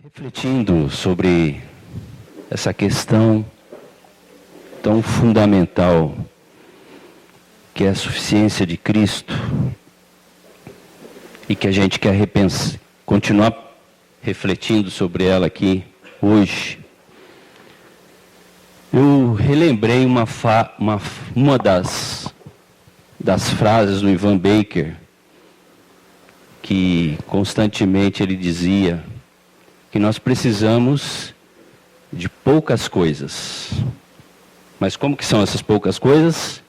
Refletindo sobre essa questão tão fundamental que é a suficiência de Cristo e que a gente quer continuar refletindo sobre ela aqui hoje, eu relembrei uma das frases do Ivan Baker, que constantemente ele dizia que nós precisamos de poucas coisas. Mas como que são essas poucas coisas?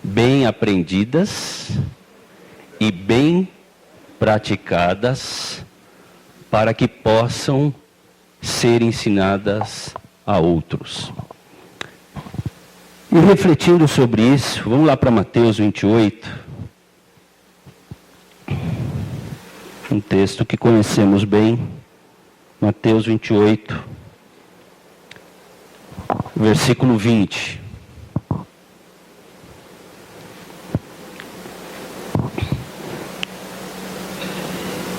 Bem aprendidas e bem praticadas para que possam ser ensinadas a outros. E refletindo sobre isso, vamos lá para Mateus 28. Um texto que conhecemos bem, Mateus 28, versículo 20.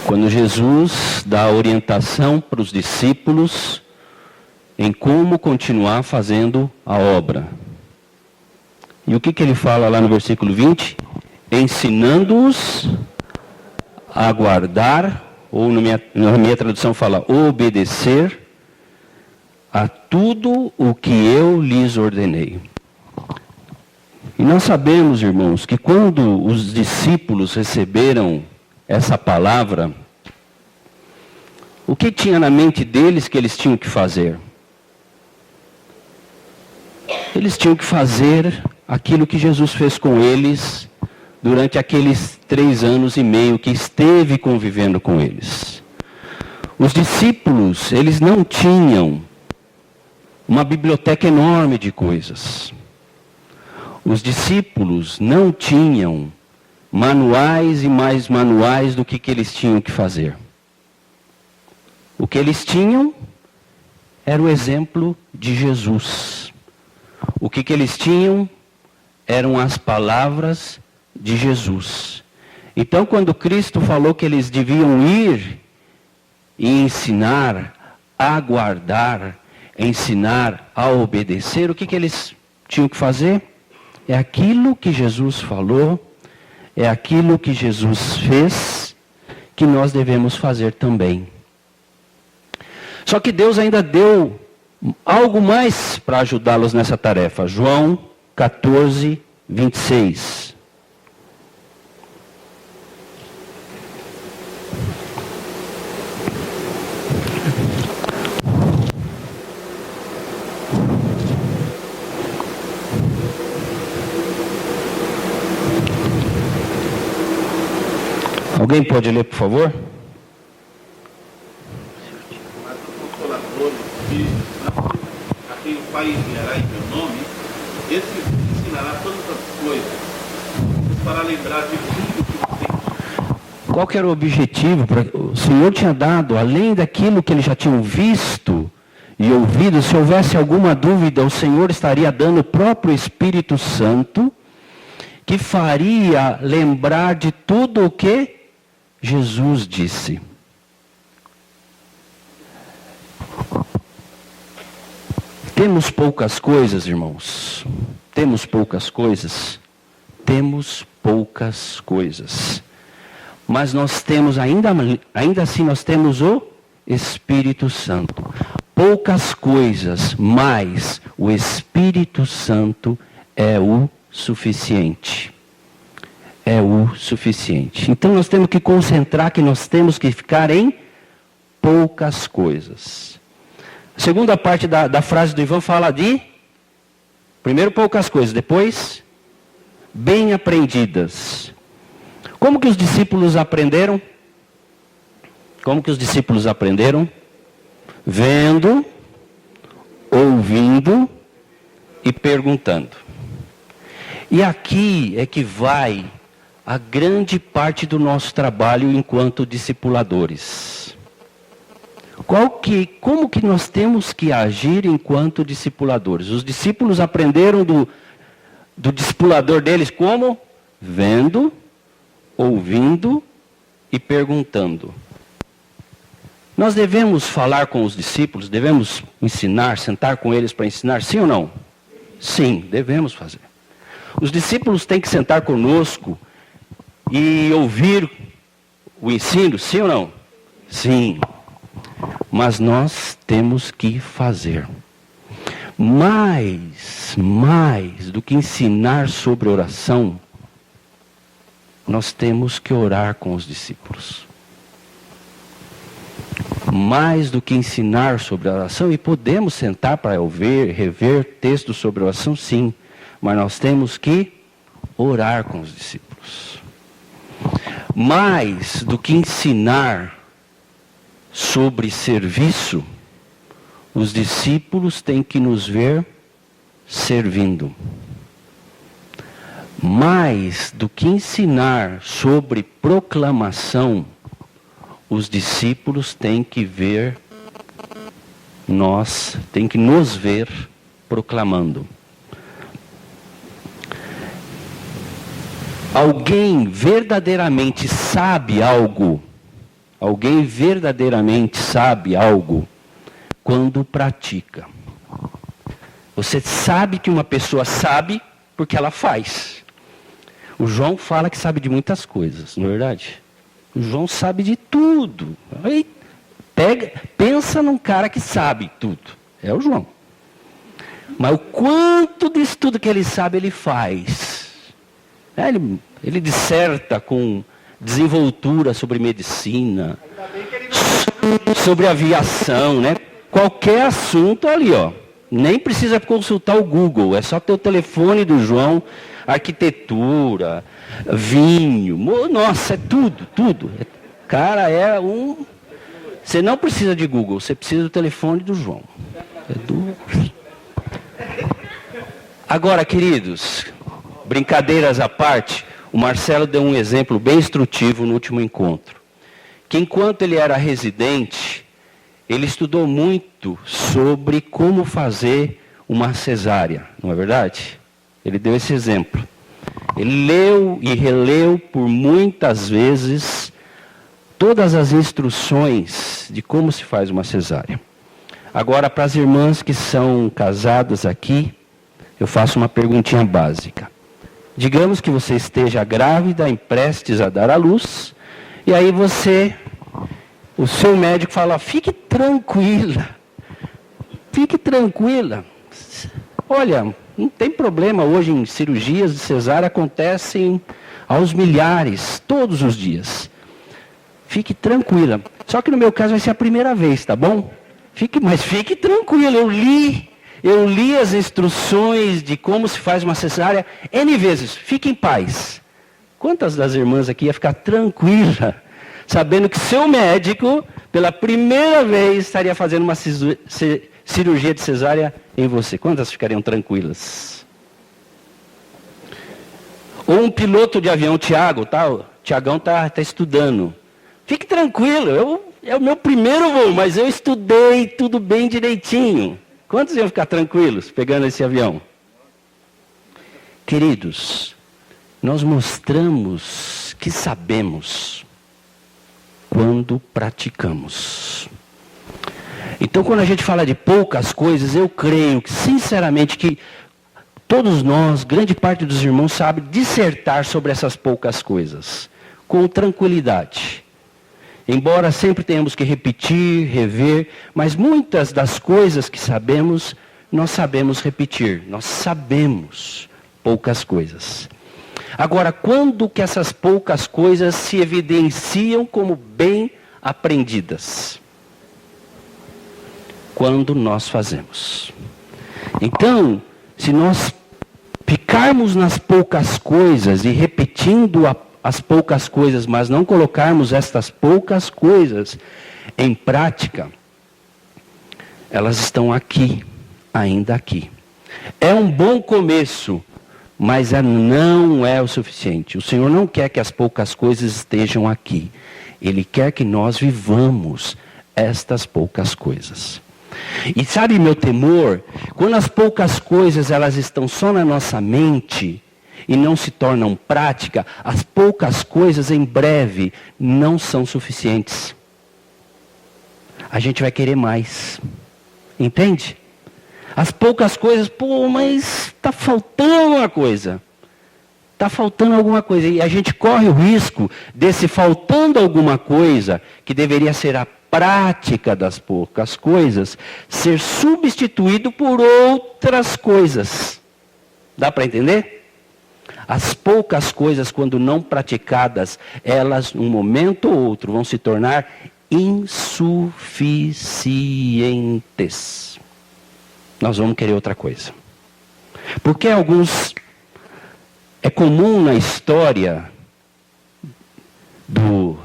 Quando Jesus dá a orientação para os discípulos em como continuar fazendo a obra. E o que ele fala lá no versículo 20? Ensinando-os a guardar, ou na minha tradução fala, obedecer a tudo o que eu lhes ordenei. E nós sabemos, irmãos, que quando os discípulos receberam essa palavra, o que tinha na mente deles que eles tinham que fazer? Eles tinham que fazer aquilo que Jesus fez com eles durante aqueles 3 anos e meio que esteve convivendo com eles. Os discípulos, eles não tinham uma biblioteca enorme de coisas. Os discípulos não tinham manuais e mais manuais do que eles tinham que fazer. O que eles tinham era o exemplo de Jesus. O que eles tinham eram as palavras de Jesus. Então, quando Cristo falou que eles deviam ir e ensinar a guardar, ensinar a obedecer, o que eles tinham que fazer? É aquilo que Jesus falou, é aquilo que Jesus fez, que nós devemos fazer também. Só que Deus ainda deu algo mais para ajudá-los nessa tarefa. João 14, 26. Alguém pode ler, por favor? Mas o Consolador, o Espírito Santo, a quem o Pai enviará em meu nome, esse vos ensinará todas as coisas, para lembrar de tudo o que tem. Qual que era o objetivo? O Senhor tinha dado, além daquilo que eles já tinham visto e ouvido, se houvesse alguma dúvida, o Senhor estaria dando o próprio Espírito Santo, que faria lembrar de tudo o que Jesus disse. Temos poucas coisas, irmãos. Temos poucas coisas. Temos poucas coisas. Mas nós temos, ainda assim, nós temos o Espírito Santo. Poucas coisas, mas o Espírito Santo é o suficiente. É o suficiente. Então nós temos que concentrar que nós temos que ficar em poucas coisas. A segunda parte da frase do Ivan fala de, primeiro poucas coisas, depois bem aprendidas. Como que os discípulos aprenderam? Como que os discípulos aprenderam? Vendo, ouvindo e perguntando. E aqui é que vai a grande parte do nosso trabalho enquanto discipuladores. Como que nós temos que agir enquanto discipuladores? Os discípulos aprenderam do discipulador deles como? Vendo, ouvindo e perguntando. Nós devemos falar com os discípulos, devemos ensinar, sentar com eles para ensinar, sim ou não? Sim, devemos fazer. Os discípulos têm que sentar conosco e ouvir o ensino, sim ou não? Sim. Mas nós temos que fazer. Mais do que ensinar sobre oração, nós temos que orar com os discípulos. Mais do que ensinar sobre a oração, e podemos sentar para ouvir, rever textos sobre oração, sim. Mas nós temos que orar com os discípulos. Mais do que ensinar sobre serviço, os discípulos têm que nos ver servindo. Mais do que ensinar sobre proclamação, os discípulos têm que nos ver proclamando. Alguém verdadeiramente sabe algo quando pratica. Você sabe que uma pessoa sabe porque ela faz. O João fala que sabe de muitas coisas, não é verdade? O João sabe de tudo. Aí, pensa num cara que sabe tudo. É o João. Mas o quanto de estudo que ele sabe, ele faz. Ele disserta com desenvoltura sobre medicina, sobre aviação, né? Qualquer assunto ali, ó. Nem precisa consultar o Google, é só ter o telefone do João, arquitetura, vinho, nossa, é tudo. Cara, você não precisa de Google, você precisa do telefone do João. Agora, queridos, brincadeiras à parte, o Marcelo deu um exemplo bem instrutivo no último encontro. Que enquanto ele era residente, ele estudou muito sobre como fazer uma cesárea, não é verdade? Ele deu esse exemplo. Ele leu e releu por muitas vezes todas as instruções de como se faz uma cesárea. Agora, para as irmãs que são casadas aqui, eu faço uma perguntinha básica. Digamos que você esteja grávida, prestes a dar à luz, e aí o seu médico fala, fique tranquila. Olha, não tem problema, hoje em cirurgias de cesárea acontecem aos milhares, todos os dias. Fique tranquila. Só que no meu caso vai ser a primeira vez, tá bom? Mas fique tranquila, eu li as instruções de como se faz uma cesárea N vezes, fique em paz. Quantas das irmãs aqui ia ficar tranquila, sabendo que seu médico, pela primeira vez, estaria fazendo uma cirurgia de cesárea em você? Quantas ficariam tranquilas? Ou um piloto de avião, Tiagão está estudando. Fique tranquilo, é o meu primeiro voo, mas eu estudei tudo bem direitinho. Quantos iam ficar tranquilos pegando esse avião? Queridos, nós mostramos que sabemos quando praticamos. Então, quando a gente fala de poucas coisas, eu creio que, sinceramente, que todos nós, grande parte dos irmãos, sabe dissertar sobre essas poucas coisas, com tranquilidade. Embora sempre tenhamos que repetir, rever, mas muitas das coisas que sabemos, nós sabemos repetir. Nós sabemos poucas coisas. Agora, quando que essas poucas coisas se evidenciam como bem aprendidas? Quando nós fazemos. Então, se nós ficarmos nas poucas coisas e repetindo as poucas coisas, mas não colocarmos estas poucas coisas em prática, elas estão aqui, ainda aqui. É um bom começo, mas não é o suficiente. O Senhor não quer que as poucas coisas estejam aqui. Ele quer que nós vivamos estas poucas coisas. E sabe meu temor? Quando as poucas coisas elas estão só na nossa mente e não se tornam prática, as poucas coisas em breve não são suficientes. a gente vai querer mais. Entende? As poucas coisas, mas está faltando uma coisa. Está faltando alguma coisa. E a gente corre o risco desse faltando alguma coisa, que deveria ser a prática das poucas coisas, ser substituído por outras coisas. Dá para entender? As poucas coisas, quando não praticadas, elas, num momento ou outro, vão se tornar insuficientes. Nós vamos querer outra coisa. Porque é comum na história do...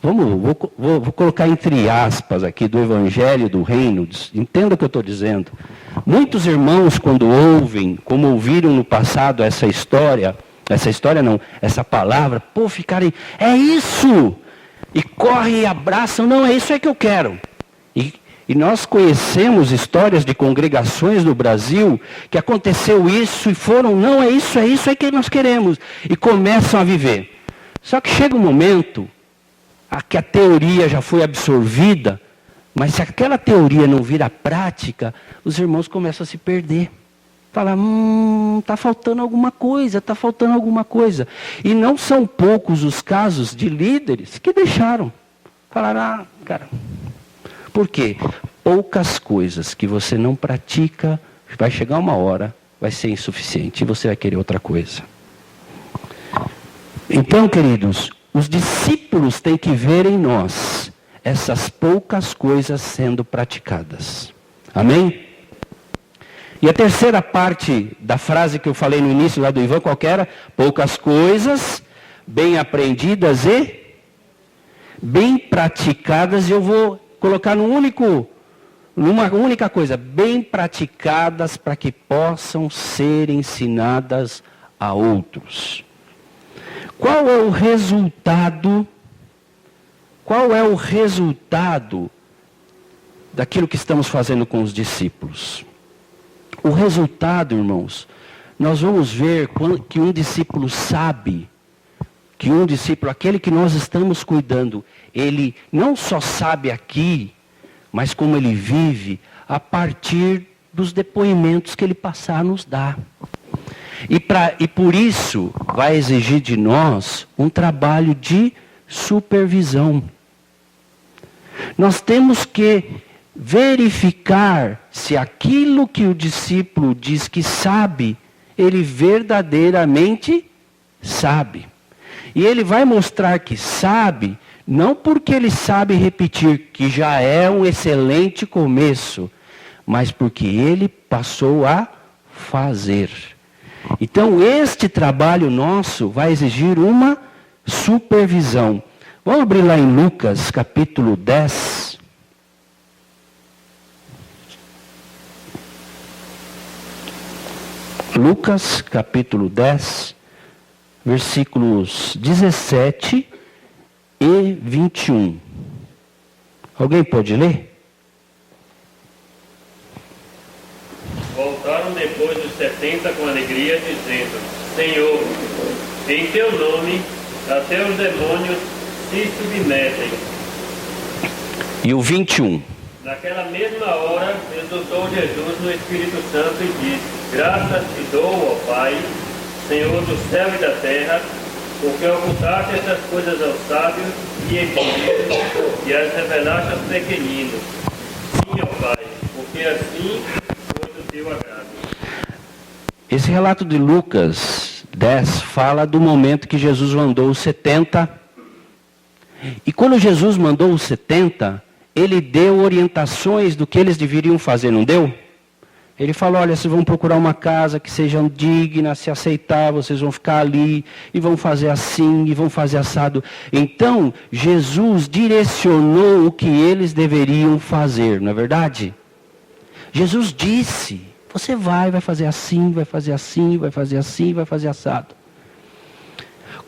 Vou colocar entre aspas aqui, do Evangelho do Reino, entenda o que eu estou dizendo. Muitos irmãos, quando ouvem, como ouviram no passado essa palavra, ficarem, é isso! E correm e abraçam, não, é isso que eu quero. E nós conhecemos histórias de congregações no Brasil, que aconteceu isso e foram, não, é isso que nós queremos. E começam a viver. Só que chega um momento... que a teoria já foi absorvida, mas se aquela teoria não vira prática, os irmãos começam a se perder. Falar, está faltando alguma coisa, está faltando alguma coisa. E não são poucos os casos de líderes que deixaram. Falaram, cara, por quê? Poucas coisas que você não pratica, vai chegar uma hora, vai ser insuficiente e você vai querer outra coisa. Então, queridos, os discípulos têm que ver em nós essas poucas coisas sendo praticadas. Amém? E a terceira parte da frase que eu falei no início lá do Ivan, qual que era? Poucas coisas, bem aprendidas e bem praticadas. E eu vou colocar numa única coisa, bem praticadas para que possam ser ensinadas a outros. Qual é o resultado? Qual é o resultado daquilo que estamos fazendo com os discípulos? O resultado, irmãos, nós vamos ver que um discípulo sabe, que um discípulo, aquele que nós estamos cuidando, ele não só sabe aqui, mas como ele vive a partir dos depoimentos que ele passar a nos dar. E por isso vai exigir de nós um trabalho de supervisão. Nós temos que verificar se aquilo que o discípulo diz que sabe, ele verdadeiramente sabe. E ele vai mostrar que sabe, não porque ele sabe repetir, que já é um excelente começo, mas porque ele passou a fazer. Então, este trabalho nosso vai exigir uma supervisão. Vamos abrir lá em Lucas, capítulo 10. Lucas, capítulo 10, versículos 17 e 21. Alguém pode ler? Voltaram depois dos 70 com alegria, dizendo: Senhor, em teu nome até os demônios se submetem. E o 21. Naquela mesma hora, exultou Jesus no Espírito Santo e disse: Graças te dou, ó Pai, Senhor do céu e da terra, porque ocultaste essas coisas aos sábios e entendidos e as revelaste aos pequeninos. Sim, ó Pai, porque assim foi do teu agrado. Esse relato de Lucas 10 fala do momento que Jesus mandou os 70. E quando Jesus mandou os 70, ele deu orientações do que eles deveriam fazer, não deu? Ele falou, olha, vocês vão procurar uma casa que seja digna, se aceitar, vocês vão ficar ali, e vão fazer assim, e vão fazer assado. Então, Jesus direcionou o que eles deveriam fazer, não é verdade? Jesus disse, você vai fazer assim, vai fazer assim, vai fazer assim, vai fazer assado.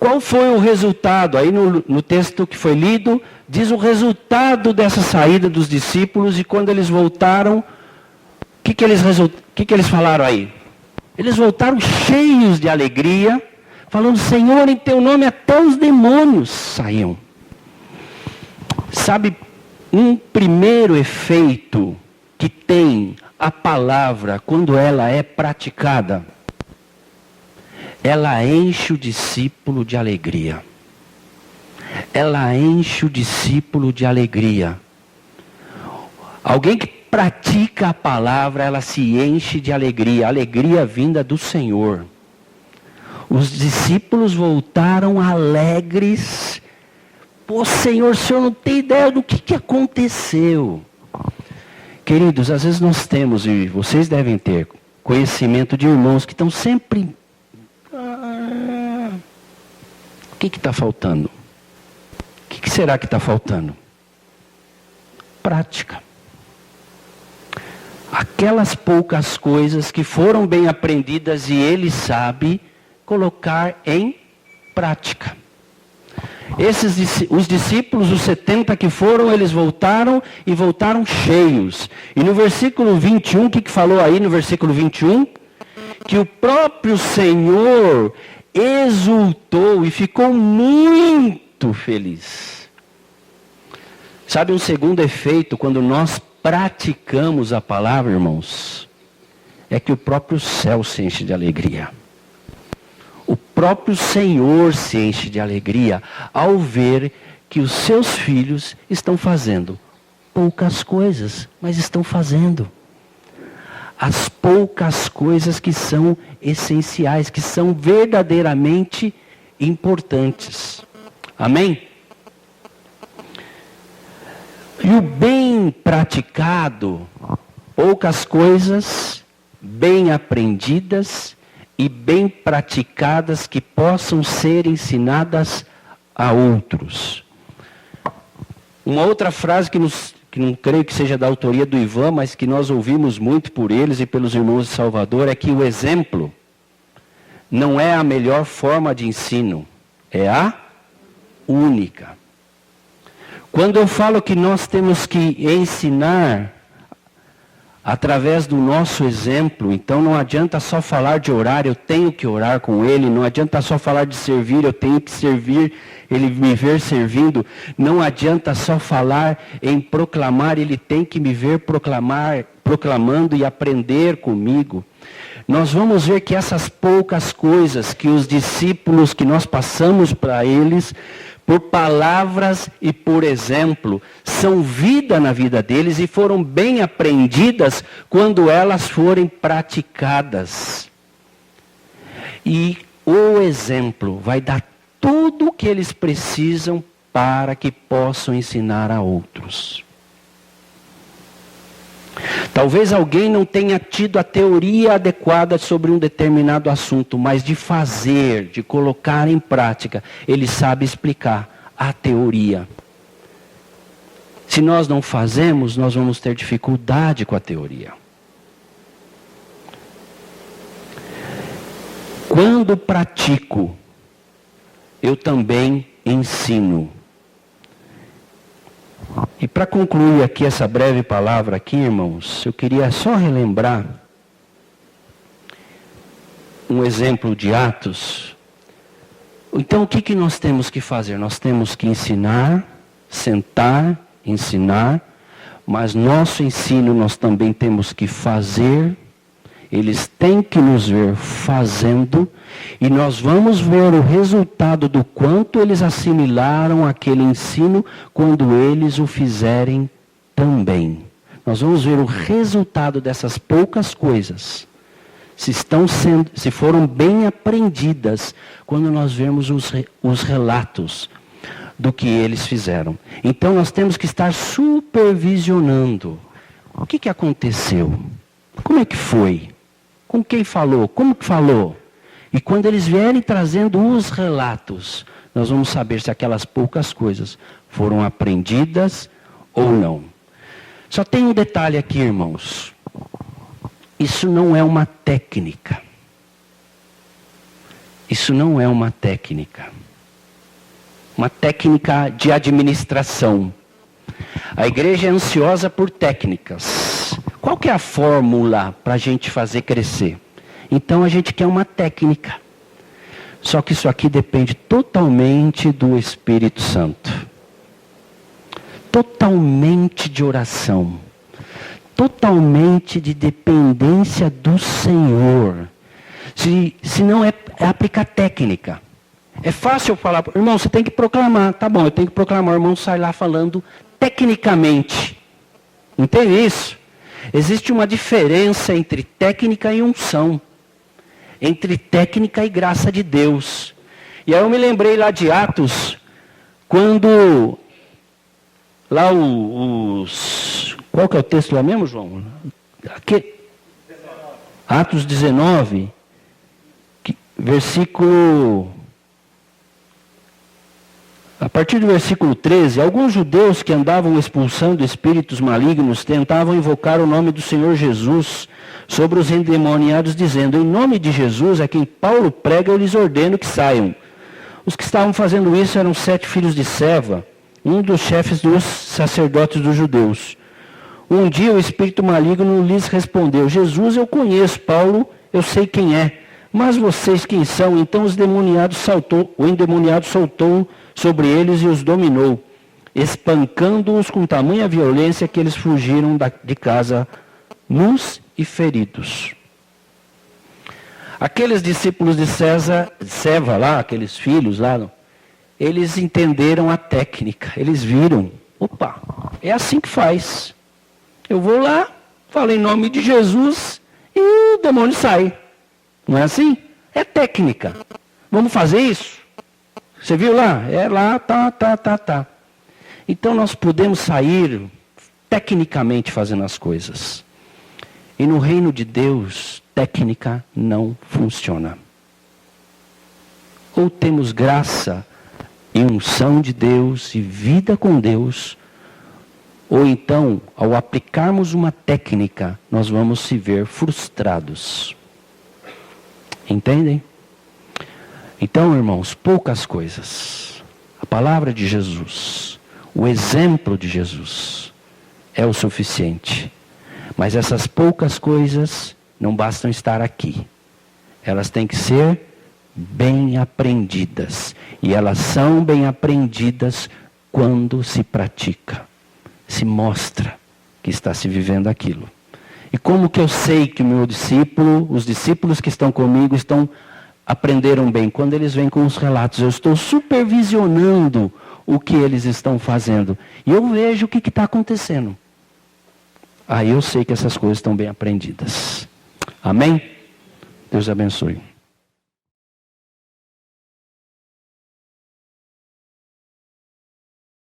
Qual foi o resultado? Aí no texto que foi lido, diz o resultado dessa saída dos discípulos, e quando eles voltaram, o que eles falaram aí? Eles voltaram cheios de alegria, falando, Senhor, em teu nome até os demônios saíam. Sabe Um primeiro efeito que tem a palavra quando ela é praticada, ela enche o discípulo de alegria. Ela enche o discípulo de alegria. Alguém que pratica a palavra, ela se enche de alegria. Alegria vinda do Senhor. Os discípulos voltaram alegres. Pô, Senhor, o Senhor não tem ideia do que aconteceu. Queridos, às vezes nós temos, e vocês devem ter, conhecimento de irmãos que estão sempre... O que está faltando? O que será que está faltando? Prática. Aquelas poucas coisas que foram bem aprendidas e ele sabe colocar em prática. Os discípulos, os 70 que foram, eles voltaram e voltaram cheios. E no versículo 21, o que falou aí no versículo 21? Que o próprio Senhor exultou e ficou muito feliz. Sabe um segundo efeito, quando nós praticamos a palavra, irmãos, é que o próprio céu se enche de alegria. O próprio Senhor se enche de alegria ao ver que os seus filhos estão fazendo poucas coisas, mas estão fazendo. As poucas coisas que são essenciais, que são verdadeiramente importantes. Amém? E o bem praticado, poucas coisas, bem aprendidas e bem praticadas que possam ser ensinadas a outros. Uma outra frase que não creio que seja da autoria do Ivan, mas que nós ouvimos muito por eles e pelos irmãos de Salvador, é que o exemplo não é a melhor forma de ensino, é a única. Quando eu falo que nós temos que ensinar através do nosso exemplo, então não adianta só falar de orar, eu tenho que orar com ele, não adianta só falar de servir, eu tenho que servir, ele me ver servindo, não adianta só falar em proclamar, ele tem que me ver proclamando e aprender comigo. Nós vamos ver que essas poucas coisas que os discípulos, que nós passamos para eles, por palavras e por exemplo, são vida na vida deles e foram bem aprendidas quando elas forem praticadas. E o exemplo vai dar tudo o que eles precisam para que possam ensinar a outros. Talvez alguém não tenha tido a teoria adequada sobre um determinado assunto, mas de fazer, de colocar em prática, ele sabe explicar a teoria. Se nós não fazemos, nós vamos ter dificuldade com a teoria. Quando pratico, eu também ensino. E para concluir aqui essa breve palavra aqui, irmãos, eu queria só relembrar um exemplo de Atos. Então o que nós temos que fazer? Nós temos que ensinar, sentar, ensinar, mas nosso ensino nós também temos que fazer. Eles têm que nos ver fazendo, e nós vamos ver o resultado do quanto eles assimilaram aquele ensino quando eles o fizerem também. Nós vamos ver o resultado dessas poucas coisas, se foram bem aprendidas, quando nós vermos os relatos do que eles fizeram. Então nós temos que estar supervisionando. O que aconteceu? Como é que foi? Com quem falou? Como que falou? E quando eles vierem trazendo os relatos, nós vamos saber se aquelas poucas coisas foram aprendidas ou não. Só tem um detalhe aqui, irmãos. Isso não é uma técnica. Isso não é uma técnica. Uma técnica de administração. A igreja é ansiosa por técnicas. Qual que é a fórmula para a gente fazer crescer? Então a gente quer uma técnica. Só que isso aqui depende totalmente do Espírito Santo. totalmente de oração, totalmente de dependência do Senhor. Se não é aplicar técnica. É fácil eu falar, irmão, você tem que proclamar. Tá bom, eu tenho que proclamar. O irmão sai lá falando tecnicamente. Entende isso? Existe uma diferença entre técnica e unção. Entre técnica e graça de Deus. E aí eu me lembrei lá de Atos, quando lá qual que é o texto lá mesmo, João? Atos 19, versículo... A partir do versículo 13, alguns judeus que andavam expulsando espíritos malignos tentavam invocar o nome do Senhor Jesus sobre os endemoniados, dizendo, em nome de Jesus, a quem Paulo prega, eu lhes ordeno que saiam. Os que estavam fazendo isso eram 7 filhos de Seva, um dos chefes dos sacerdotes dos judeus. Um dia o espírito maligno lhes respondeu, Jesus eu conheço, Paulo eu sei quem é, mas vocês quem são? Então o endemoniado soltou sobre eles e os dominou, espancando-os com tamanha violência que eles fugiram de casa nus e feridos. Aqueles discípulos de Seva lá, aqueles filhos lá, eles entenderam a técnica, eles viram, opa, é assim que faz. Eu vou lá, falo em nome de Jesus e o demônio sai. Não é assim? É técnica. Vamos fazer isso? Você viu lá? É lá, tá. Então nós podemos sair tecnicamente fazendo as coisas. E no reino de Deus, técnica não funciona. Ou temos graça e unção de Deus e vida com Deus, ou então, ao aplicarmos uma técnica, nós vamos se ver frustrados. Entendem? Então, irmãos, poucas coisas. A palavra de Jesus, o exemplo de Jesus, é o suficiente. Mas essas poucas coisas não bastam estar aqui. Elas têm que ser bem aprendidas. E elas são bem aprendidas quando se pratica. Se mostra que está se vivendo aquilo. E como que eu sei que o meu discípulo, os discípulos que estão comigo, aprenderam bem? Quando eles vêm com os relatos, eu estou supervisionando o que eles estão fazendo. E eu vejo o que está acontecendo. Aí eu sei que essas coisas estão bem aprendidas. Amém? Deus abençoe.